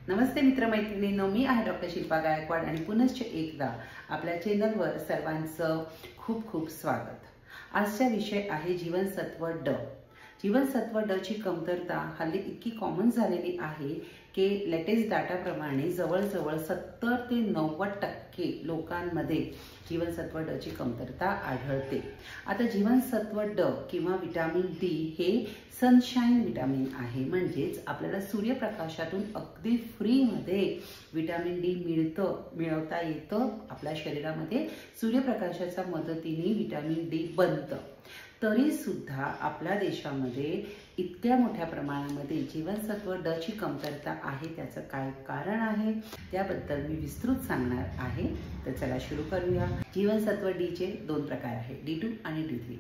नमस्ते मित्रमैत्रिणींनो, मी आहे डॉक्टर शिल्पा गायकवाड आणि पुनश्च एकदा आपल्या चॅनलवर सर्वांचं खूप खूप स्वागत। आजचा विषय आहे जीवनसत्व ड। जीवनसत्व ड ची कमतरता हल्ली इतकी कॉमन झालेली आहे की लेटेस्ट डाटाप्रमाणे जवळजवळ 70 ते 90% लोकांमध्ये जीवनसत्व ड ची कमतरता आढळते। आता जीवनसत्व ड किंवा विटामिन डी हे सनशाइन विटामिन आहे, म्हणजेच आपल्याला सूर्यप्रकाशातून अगदी फ्री मध्ये विटामिन डी मिळवता येतं। आपल्या शरीरामध्ये सूर्यप्रकाशाच्या मदतीने विटामिन डी बनतं। तरी सुद्धा आपल्या देशामध्ये इतक्या मोठ्या प्रमाणामध्ये जीवनसत्व ड ची कमतरता आहे। त्याचं काय कारण आहे त्याबद्दल मी विस्तृत सांगणार आहे। तर चला सुरू करूया। जीवनसत्व डी चे दोन प्रकार आहेत, D2 आणि D3।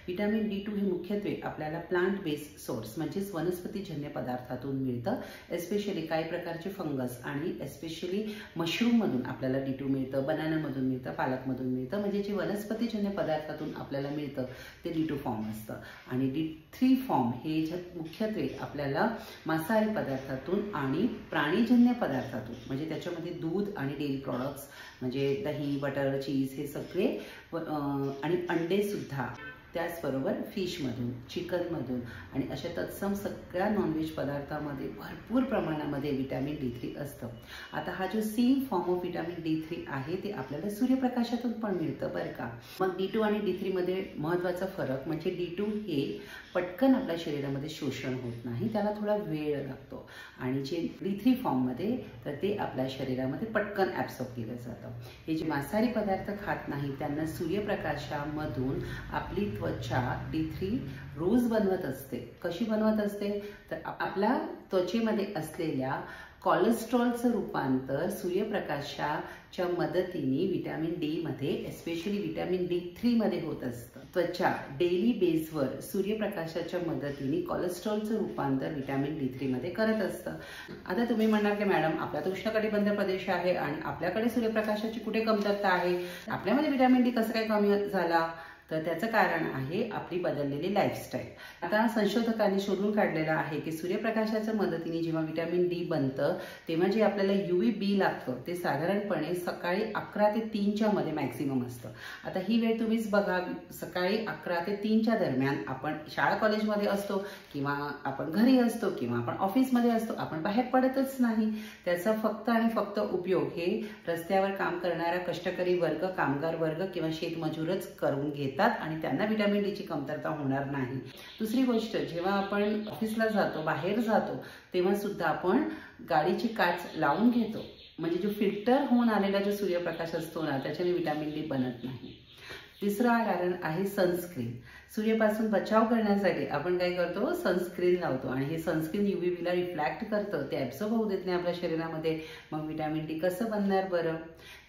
विटामिन D2 हे मुख्यत्वे आपल्याला प्लांट बेस्ड सोर्स म्हणजेच वनस्पतीजन्य पदार्थातून मिळतं। एस्पेशली काही प्रकारचे फंगस आणि एस्पेशली मशरूम मधून आपल्याला D2 मिळतं, बनाना मधून मिळतं, पालक मधून मिळतं। म्हणजे जे वनस्पतीजन्य पदार्थातून आपल्याला मिळतं ते D2 फॉर्म असतं। आणि D3 फॉर्म हे मुख्यत्वे आपल्याला मांसाहारी पदार्थातून आणि प्राणीजन्य पदार्थातून, म्हणजे त्याच्यामध्ये दूध आणि डेअरी प्रॉडक्ट्स म्हणजे दही, बटर, चीज हे सगळे आणि अंडे सुद्धा, त्याचबरोबर फिशमधून, चिकनमधून आणि अशा तत्सम सगळ्या नॉनव्हेज पदार्थांमध्ये भरपूर प्रमाणामध्ये विटामिन D3 असतं। आता हा जो same form of vitamin D3 आहे ते आपल्याला सूर्यप्रकाशातून पण मिळतं बरं का। मग D2 आणि D3 मध्ये महत्त्वाचा फरक म्हणजे D2 हे पटकन आपल्या शरीरामध्ये शोषण होत नाही, त्याला थोडा वेळ लागतो। आणि जे D3 फॉर्म मध्ये तर ते आपल्या शरीरामध्ये पटकन ॲब्सॉर्ब केलं जातं। हे जे मांसाहारी पदार्थ खात नाही त्यांना सूर्यप्रकाशामधून आपली त्वचा D3 रोज बनवत असते। कशी बनवत असते तर आपल्या त्वचेमध्ये असलेल्या कोलेस्ट्रॉलचं रूपांतर सूर्यप्रकाशाच्या मदतीने विटामिन डी मध्ये, एस्पेशली विटामिन D3 मध्ये होत असतं। त्वचा डेली बेसवर सूर्यप्रकाशाच्या मदतीने कोलेस्ट्रॉलचं रूपांतर विटामिन D3 मध्ये करत असतं। आता तुम्ही म्हणणार की मॅडम आपला तर उष्णकटिबंधीय प्रदेश आहे आणि आपल्याकडे सूर्यप्रकाशाची कुठे कमतरता आहे, आपल्यामध्ये विटामिन डी कसं काय कमी झाला? तर त्याचं कारण आहे आपली बदललेली लाईफस्टाईल। आता संशोधकांनी शोधून काढलेलं आहे की सूर्यप्रकाशाच्या मदतीने जेव्हा विटामिन डी बनतं तेव्हा जे आपल्याला UVB लागतं ते साधारणपणे सकाळी 11 ते 3 च्या मध्ये मॅक्सिमम असतं। आता ही वेळ तुम्हीच बघा, सकाळी 11 ते 3 च्या दरम्यान आपण शाळा कॉलेजमध्ये असतो किंवा आपण घरी असतो किंवा आपण ऑफिसमध्ये असतो, आपण बाहेर पडतच नाही। त्याचा फक्त आणि फक्त उपयोग हे रस्त्यावर काम करणारा कष्टकरी वर्ग, कामगार वर्ग किंवा शेतमजूरच करून घेतात आणि त्यांना विटामिन डी ची कमतरता होणार नाही। दुसरी गोष्ट, जेव्हा आपण ऑफिसला जातो, बाहेर जातो तेव्हा सुद्धा आपण गाडीची काच लावून घेतो, म्हणजे जो फिल्टर होऊन आलेला जो सूर्यप्रकाश असतो ना त्याच्याने विटामिन डी बनत नाही। तिसरं कारण आहे सनस्क्रीन। सूर्यापासून बचाव करण्यासाठी आपण काय करतो, सनस्क्रीन लावतो आणि हे सनस्क्रीन UVB ला रिफ्लॅक्ट करतं, ते ॲब्सॉर्ब होऊ देत नाही आपल्या शरीरामध्ये। मग विटामिन डी कसं बनणार बरं?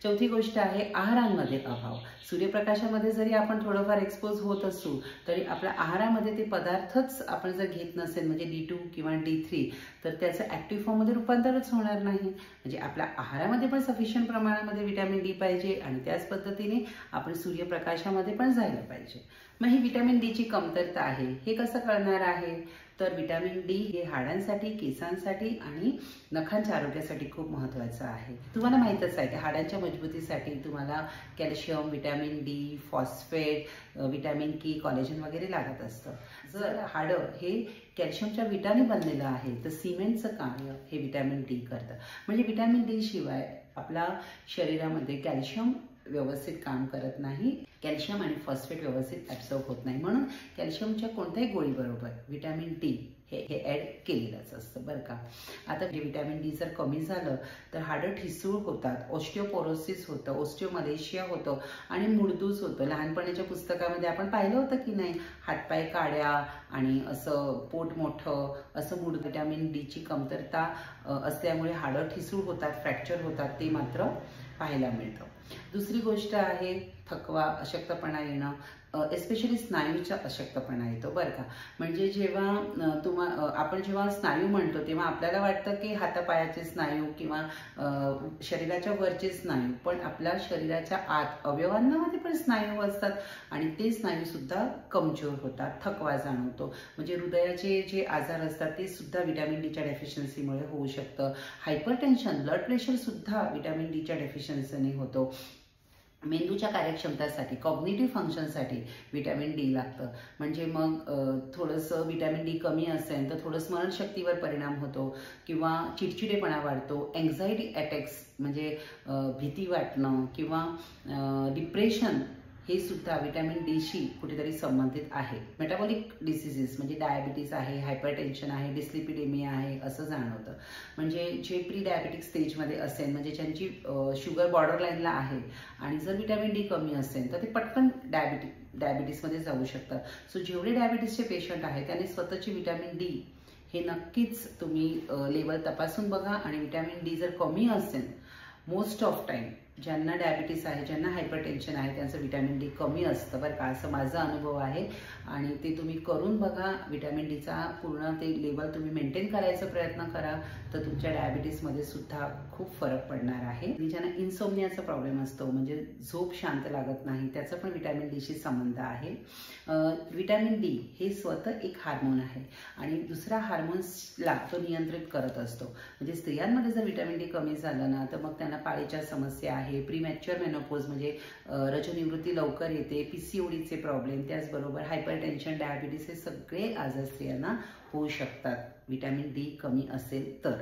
चौथी गोष्ट आहे आहारांमध्ये अभाव। सूर्यप्रकाशामध्ये जरी आपण थोडंफार एक्सपोज होत असू तरी आपल्या आहारामध्ये ते पदार्थच आपण जर घेत नसेल, म्हणजे D2 किंवा D3, तर त्याचं ॲक्टिव्ह फॉर्ममध्ये रूपांतरच होणार नाही। म्हणजे आपल्या आहारामध्ये पण सफिशियंट प्रमाणामध्ये विटामिन डी पाहिजे आणि त्याच पद्धतीने आपण सूर्यप्रकाशामध्ये पण जायला पाहिजे। मग ही विटामिन डी ची कमतरता आहे हे कसं कळणार आहे? तर विटामिन डी हे हाडांसाठी, केसांसाठी आणि नखांच्या आरोग्यासाठी खूप महत्त्वाचं आहे। तुम्हाला माहीतच आहे की हाडांच्या मजबूतीसाठी तुम्हाला calcium, vitamin D, phosphate, vitamin K, collagen वगैरे लागत असतं। जर हाडं हे कॅल्शियमच्या विटाने बनलेलं आहे तर सिमेंटचं कार्य हे विटामिन डी करतं। म्हणजे विटामिन डी शिवाय आपल्या शरीरामध्ये कॅल्शियम व्यवस्थित काम करत नाही, कॅल्शियम आणि फॉस्फेट व्यवस्थित ॲब्सॉर्ब होत नाही। म्हणून कॅल्शियमच्या कोणत्याही गोळीबरोबर विटामिन डी हे ॲड केलेलंच असतं बरं का। आता विटामिन डी जर कमी झालं तर हाडं ठिसूळ होतात, ऑस्टिओपोरोसिस होतं, ऑस्टिओमलेशिया होतं आणि मुडदूस होतं। लहानपणाच्या पुस्तकामध्ये आपण पाहिलं होतं की नाही, हातपाय काड्या आणि असं पोट मोठं असं मूड। विटामिन डी ची कमतरता असल्यामुळे हाडं ठिसूळ होतात, फ्रॅक्चर होतात, ते मात्र पाहायला मिळतं। दुसरी गोष्ट आहे थकवा, अशक्तपणा येणं। एस्पेशली स्नायूचा अशक्तपणा येतो बरं का. म्हणजे जेव्हा आपण जेव्हा स्नायू म्हणतो तेव्हा आपल्याला वाटतं की हातापायाचे स्नायू किंवा शरीराच्या वरचे स्नायू, पण आपल्या शरीराच्या आत अवयवांमध्ये पण स्नायू असतात आणि ते स्नायू सुद्धा कमजोर होतात, थकवा जाणवतो. म्हणजे हृदयाचे जे आजार असतात ते सुद्धा व्हिटॅमिन डीच्या डेफिशियन्सीमुळे होऊ शकतं. हायपरटेन्शन, ब्लड प्रेशर सुद्धा व्हिटॅमिन डीच्या डेफिशियन्सीने होतो. मेंदूच्या कार्यक्षमतेसाठी, कॉग्निटिव्ह फंक्शनसाठी व्हिटॅमिन डी लागतं. म्हणजे मग थोडंसं व्हिटॅमिन डी कमी असेल तर थोडं स्मरणशक्तीवर परिणाम होतो किंवा चिडचिडेपणा वाढतो. एन्झायटी अटॅक्स म्हणजे भीती वाटणं किंवा डिप्रेशन हे सुद्धा व्हिटॅमिन डीशी कुठेतरी संबंधित आहे. मेटाबॉलिक डिसीजेस म्हणजे डायबिटीज आहे, हायपरटेन्शन आहे, डिस्लिपिडेमिया आहे असं जाणवतं. म्हणजे जे प्री डायबेटिक स्टेजमध्ये असेल, म्हणजे ज्यांची शुगर बॉर्डरलाईनला आहे आणि जर व्हिटॅमिन डी कमी असेल तर ते पटकन डायबिटीसमध्ये जाऊ शकतात. सो जेवढे डायबिटीसचे पेशंट आहेत त्यांनी स्वतःची व्हिटॅमिन डी हे नक्कीच तुम्ही लेवल तपासून बघा. आणि व्हिटॅमिन डी जर कमी असेल, मोस्ट ऑफ टाइम ज्यांना डायबिटीस आहे, ज्यांना हायपरटेन्शन आहे त्यांचं व्हिटॅमिन डी कमी असतं बरं का, असं माझा अनुभव आहे. आणि ते तुम्ही करून बघा. व्हिटॅमिन डीचा पूर्ण ते लेवल तुम्ही मेंटेन करायचा प्रयत्न करा तर तुमच्या डायबिटीसमध्ये सुद्धा खूप फरक पडणार आहे. आणि ज्यांना इन्सोमनियाचा प्रॉब्लेम असतो, म्हणजे झोप शांत लागत नाही, त्याचा पण व्हिटॅमिन डीशी संबंध आहे. व्हिटॅमिन डी हे स्वतः एक हार्मोन आहे आणि दुसरा हार्मोन्सला तो नियंत्रित करत असतो. म्हणजे स्त्रियांमध्ये जर व्हिटॅमिन डी कमी झालं ना तर मग त्यांना पाळीच्या समस्या आहे, प्रीमॅच्युअर मेनोपॉज म्हणजे रजोनिवृत्ती लवकर येते, पीसीओडीचे प्रॉब्लेम, त्याचबरोबर हायपरटेन्शन, डायबिटीस हे सगळे आजार स्त्रियांना होऊ शकतात व्हिटॅमिन डी कमी असेल तर.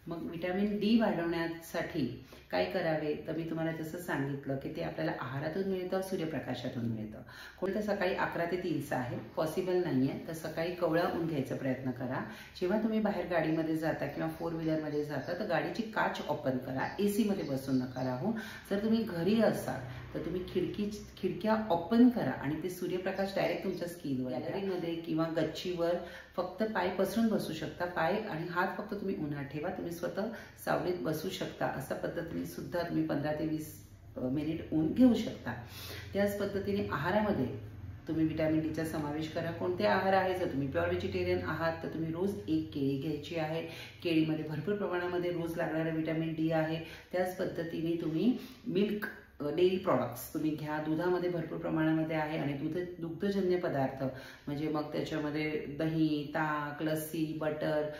मग व्हिटॅमिन डी वाढवण्यासाठी काय करावे तर मी तुम्हाला जसं सांगितलं की ते आपल्याला आहारातून मिळतं, सूर्यप्रकाशातून मिळतं. कोणतं सकाळी 11 ते 3चं आहे, पॉसिबल नाही आहे तर सकाळी कवळा ऊन घ्यायचा प्रयत्न करा. जेव्हा तुम्ही बाहेर गाडीमध्ये जाता किंवा 4 व्हीलरमध्ये जाता तर गाडीची काच ओपन करा, एसीमध्ये बसून नका राहू. जर तुम्ही घरी असाल तर तुम्ही खिडक्या ओपन करा आणि ते सूर्यप्रकाश डायरेक्ट तुमच्या स्किनवर, गॅलरीमध्ये किंवा गच्चीवर फक्त पाय पसरून बसू शकता. पाय आणि हात फक्त तुम्ही उन्हात ठेवा, तुम्ही स्वतः सावलीत बसू शकता. अशा पद्धतीने सुद्धा तुम्ही 15 ते 20 मिनिट ऊन घेऊ शकता. त्याच पद्धतीने आहारामध्ये तुम्ही व्हिटॅमिन डीचा समावेश करा. कोणते आहार आहे? जर तुम्ही प्युअर व्हेजिटेरियन आहात तर तुम्ही रोज 1 केळी घ्यायची आहे. केळीमध्ये भरपूर प्रमाणामध्ये रोज लागणारं व्हिटॅमिन डी आहे. त्याच पद्धतीने तुम्ही मिल्क, डेअरी प्रॉडक्ट्स तुम्ही घ्या. दुधामध्ये भरपूर प्रमाणामध्ये आहे आणि दुग्धजन्य पदार्थ म्हणजे मग त्याच्यामध्ये दही, ताक, लस्सी, बटर,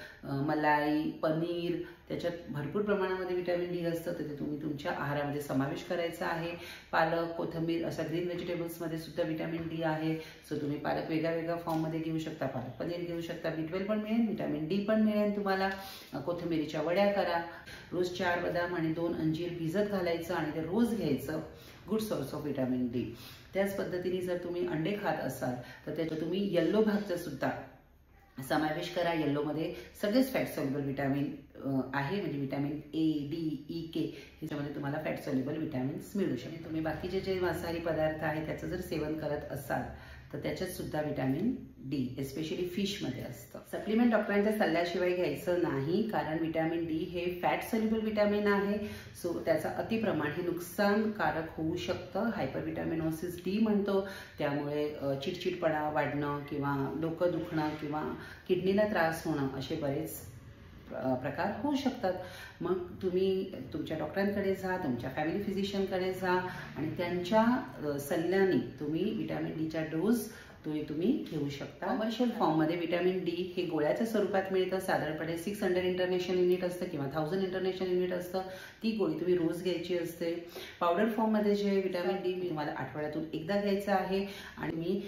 मलाई, पनीर, त्याच्यात भरपूर प्रमाणामध्ये व्हिटॅमिन डी असतं तर ते तुम्ही तुमच्या आहारामध्ये समावेश करायचा आहे. पालक, कोथिंबीर अशा ग्रीन व्हेजिटेबल्समध्ये सुद्धा व्हिटॅमिन डी आहे. सो तुम्ही पालक वेगळ्या फॉर्ममध्ये घेऊ शकता, पालक पनीर घेऊ शकता, B12 पण मिळेल, व्हिटॅमिन डी पण मिळेल तुम्हाला. कोथिंबीरीच्या वड्या करा. रोज 4 बदाम आणि 2 अंजीर भिजत घालायचं आणि ते रोज घ्यायचं. Good source of vitamin D. त्याच पद्धतीने जर तुम्ही अंडे खात असाल तर त्याच्यात तुम्ही येल्लो भागचा सुद्धा समावेश करा. येल्लोमध्ये सगळेच फॅट सॉल्युबल व्हिटॅमिन आहे. म्हणजे व्हिटॅमिन ए, डी, ई, के ह्याच्यामध्ये तुम्हाला फॅट सॉल्युबल व्हिटॅमिन्स मिळू शकते. तुम्ही बाकीचे जे मांसाहारी पदार्थ आहेत त्याचं जर सेवन करत असाल तर त्याच्यात सुद्धा व्हिटॅमिन डी एस्पेशली फिशमध्ये असतं. सप्लिमेंट डॉक्टरांच्या सल्ल्याशिवाय घ्यायचं नाही, कारण व्हिटॅमिन डी हे फॅट सॉल्युबल व्हिटॅमिन आहे. सो त्याचं अतिप्रमाण हे नुकसानकारक होऊ शकतं. हायपरव्हिटॅमिनोसिस डी म्हणतो. त्यामुळे चिडचिडपणा वाढणं किंवा डोकं दुखणं किंवा किडनीला त्रास होणं असे बरेच प्रकार होऊ शकतात. मग तुम्ही तुमच्या डॉक्टरांकडे जा, तुमच्या फॅमिली फिजिशियनकडे जा आणि त्यांच्या सल्ल्याने तुम्ही व्हिटॅमिन डीचा डोस तुम्ही घेऊ शकता. कमर्शियल फॉर्ममध्ये व्हिटॅमिन डी हे गोळ्याच्या स्वरूपात मिळतं. साधारणपणे 600 इंटरनॅशनल युनिट असतं किंवा 1000 इंटरनॅशनल युनिट असतं. ती गोळी तुम्ही रोज घ्यायची असते. पावडर फॉर्ममध्ये जे व्हिटॅमिन डी मी तुम्हाला आठवड्यातून एकदा घ्यायचं आहे आणि मी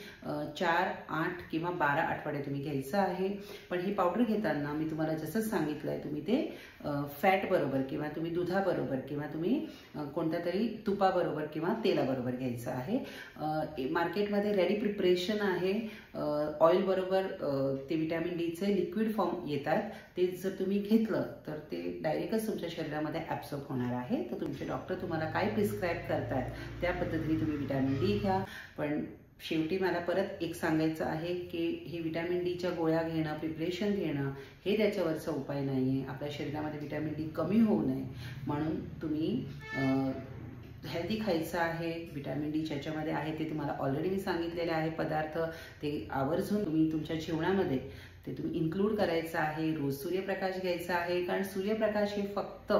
4, 8 किंवा 12 आठवडे तुम्ही घ्यायचं आहे. पण ही पावडर घेताना मी तुम्हाला जसं सांगितलंय तुम्ही ते फॅट बरोबर किंवा तुम्ही दुधाबरोबर किंवा तुम्ही कोणत्या तरी तुपाबरोबर किंवा तेलाबरोबर घ्यायचं आहे. मार्केटमध्ये रेडी प्रिपरेशन आहे. ऑइल बरोबर ते व्हिटॅमिन डीचे लिक्विड फॉर्म येतात. ते जर तुम्ही घेतलं तर ते डायरेक्टच तुमच्या शरीरामध्ये ॲब्सॉर्ब होणार आहे. तर तुमचे डॉक्टर तुम्हाला काय प्रिस्क्राईब करतात त्या पद्धतीने तुम्ही व्हिटॅमिन डी घ्या. पण शेवटी मला परत एक सांगायचं आहे की हे व्हिटॅमिन डीच्या गोळ्या घेणं, प्रिपरेशन घेणं हे त्याच्यावरचा उपाय नाही आहे. आपल्या शरीरामध्ये व्हिटॅमिन डी कमी होऊ नये म्हणून तुम्ही हेल्दी खायचं आहे. व्हिटॅमिन डी ज्याच्यामध्ये आहे ते तुम्हाला ऑलरेडी मी सांगितलेले आहे पदार्थ, ते आवर्जून तुम्ही तुमच्या जेवणामध्ये ते तुम्ही इन्क्लूड करायचं आहे. रोज सूर्यप्रकाश घ्यायचा आहे, कारण सूर्यप्रकाश हे फक्त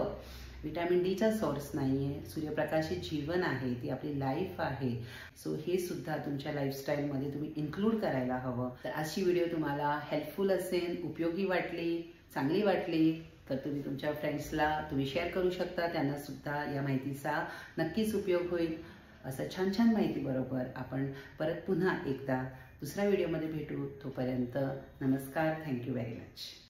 व्हिटॅमिन डीचा सोर्स नाही आहे. सूर्यप्रकाश हे जीवन आहे, ती आपली लाईफ आहे. सो हे सुद्धा तुमच्या लाईफस्टाईलमध्ये तुम्ही इन्क्लूड करायला हवं. तर अशी व्हिडिओ तुम्हाला हेल्पफुल असेल, उपयोगी वाटली, चांगली वाटली तर तुम्ही तुमच्या फ्रेंड्सला तुम्ही शेअर करू शकता. त्यांना सुद्धा या माहितीचा नक्कीच उपयोग होईल. असं छान छान माहिती बरोबर आपण परत पुन्हा एकदा दुसऱ्या व्हिडिओमध्ये भेटू. तोपर्यंत नमस्कार. Thank you very much.